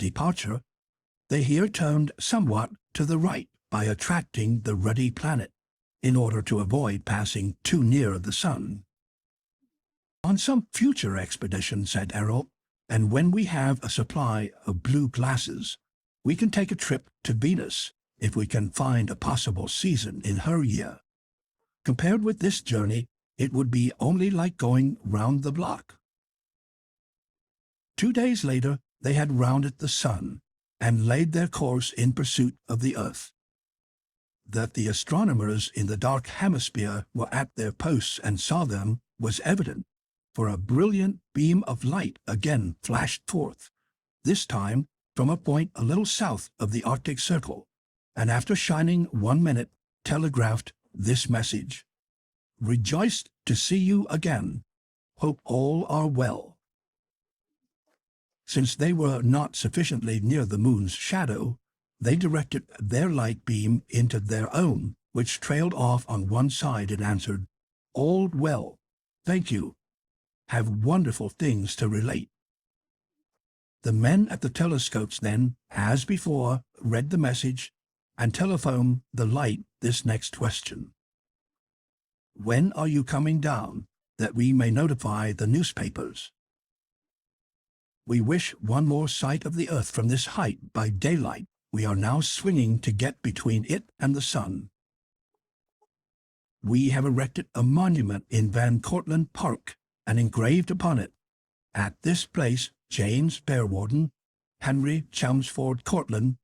departure, they here turned somewhat to the right by attracting the ruddy planet in order to avoid passing too near the sun. On some future expedition, said Ayrault, and when we have a supply of blue glasses, we can take a trip to Venus if we can find a possible season in her year. Compared with this journey, it would be only like going round the block. 2 days later, they had rounded the sun and laid their course in pursuit of the Earth. That the astronomers in the dark hemisphere were at their posts and saw them was evident, for a brilliant beam of light again flashed forth, this time from a point a little south of the Arctic Circle, and after shining 1 minute, telegraphed this message: "Rejoiced to see you again. Hope all are well." Since they were not sufficiently near the moon's shadow, they directed their light beam into their own, which trailed off on one side and answered, "All well. Thank you. Have wonderful things to relate." The men at the telescopes then, as before, read the message and telephoned the light this next question: "When are you coming down, that we may notify the newspapers?" "We wish one more sight of the Earth from this height by daylight. We are now swinging to get between it and the sun. We have erected a monument in Van Cortlandt Park and engraved upon it, 'At this place James Bearwarden, Henry Chelmsford Cortlandt,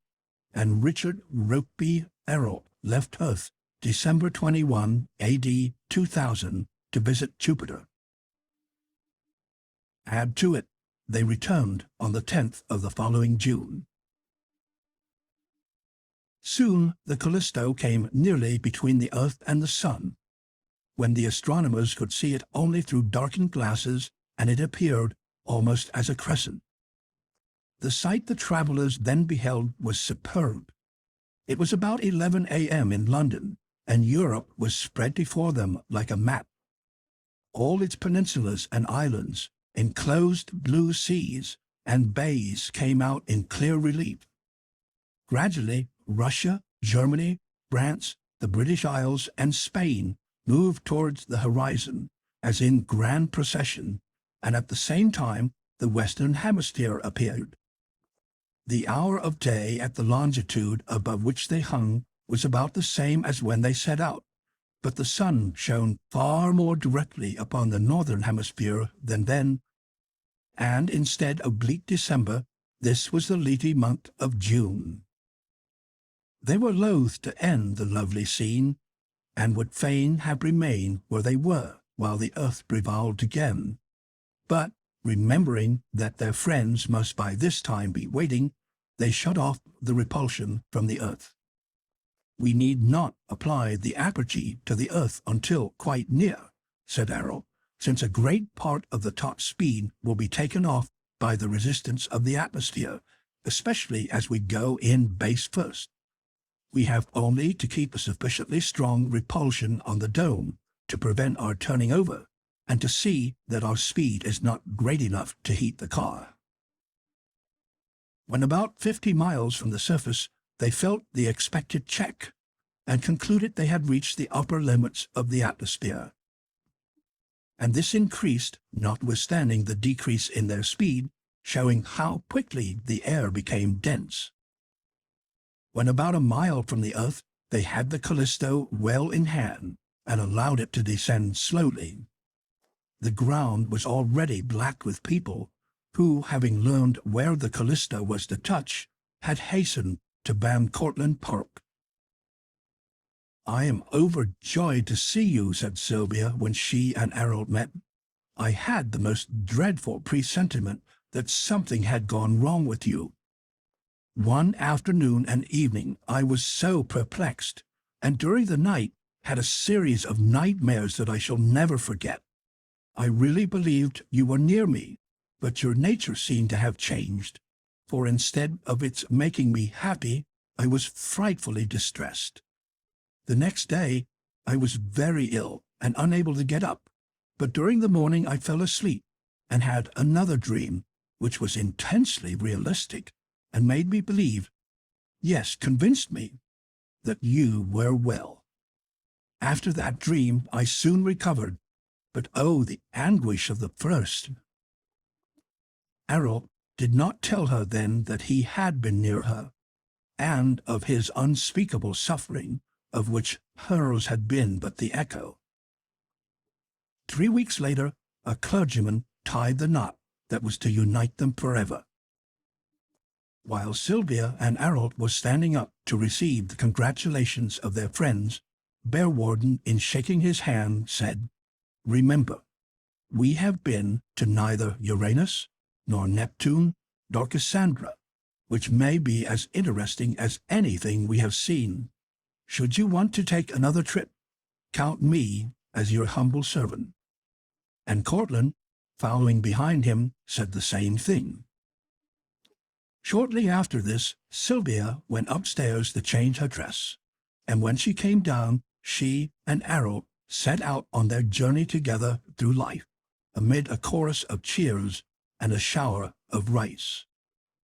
and Richard Rokeby Ayrault left Earth December 21, A.D. 2000, to visit Jupiter.' Add to it, they returned on the 10th of the following June. Soon the Callisto came nearly between the Earth and the sun, when the astronomers could see it only through darkened glasses, and it appeared almost as a crescent. The sight the travellers then beheld was superb. It was about 11 a.m. in London, and Europe was spread before them like a map. All its peninsulas and islands, enclosed blue seas, and bays came out in clear relief. Gradually, Russia, Germany, France, the British Isles, and Spain moved towards the horizon, as in grand procession, and at the same time the Western Hemisphere appeared. The hour of day at the longitude above which they hung was about the same as when they set out, but the sun shone far more directly upon the northern hemisphere than then, and instead of bleak December, this was the leafy month of June. They were loath to end the lovely scene, and would fain have remained where they were while the earth revolved again. But, remembering that their friends must by this time be waiting, they shut off the repulsion from the earth. "We need not apply the apergy to the earth until quite near," said Ayrault, "since a great part of the top speed will be taken off by the resistance of the atmosphere, especially as we go in base first. We have only to keep a sufficiently strong repulsion on the dome to prevent our turning over, and to see that our speed is not great enough to heat the car." When about 50 miles from the surface, they felt the expected check, and concluded they had reached the upper limits of the atmosphere. And this increased, notwithstanding the decrease in their speed, showing how quickly the air became dense. When about a mile from the earth, they had the Callisto well in hand, and allowed it to descend slowly. The ground was already black with people, who, having learned where the Callisto was to touch, had hastened to Van Cortlandt Park. "I am overjoyed to see you," said Sylvia when she and Ayrault met. "I had the most dreadful presentiment that something had gone wrong with you. One afternoon and evening I was so perplexed, and during the night had a series of nightmares that I shall never forget. I really believed you were near me, but your nature seemed to have changed, for instead of its making me happy, I was frightfully distressed. The next day I was very ill and unable to get up, but during the morning I fell asleep and had another dream, which was intensely realistic, and made me believe, yes, convinced me, that you were well. After that dream I soon recovered, but oh, the anguish of the first! Ayrault did not tell her then that he had been near her, and of his unspeakable suffering, of which hers had been but the echo. 3 weeks later, a clergyman tied the knot that was to unite them forever. While Sylvia and Ayrault were standing up to receive the congratulations of their friends, Bearwarden, in shaking his hand, said, "Remember, we have been to neither Uranus, nor Neptune, nor Cassandra, which may be as interesting as anything we have seen. Should you want to take another trip, count me as your humble servant." And Cortlandt, following behind him, said the same thing. Shortly after this, Sylvia went upstairs to change her dress, and when she came down, she and Ayrault set out on their journey together through life, amid a chorus of cheers and a shower of rice.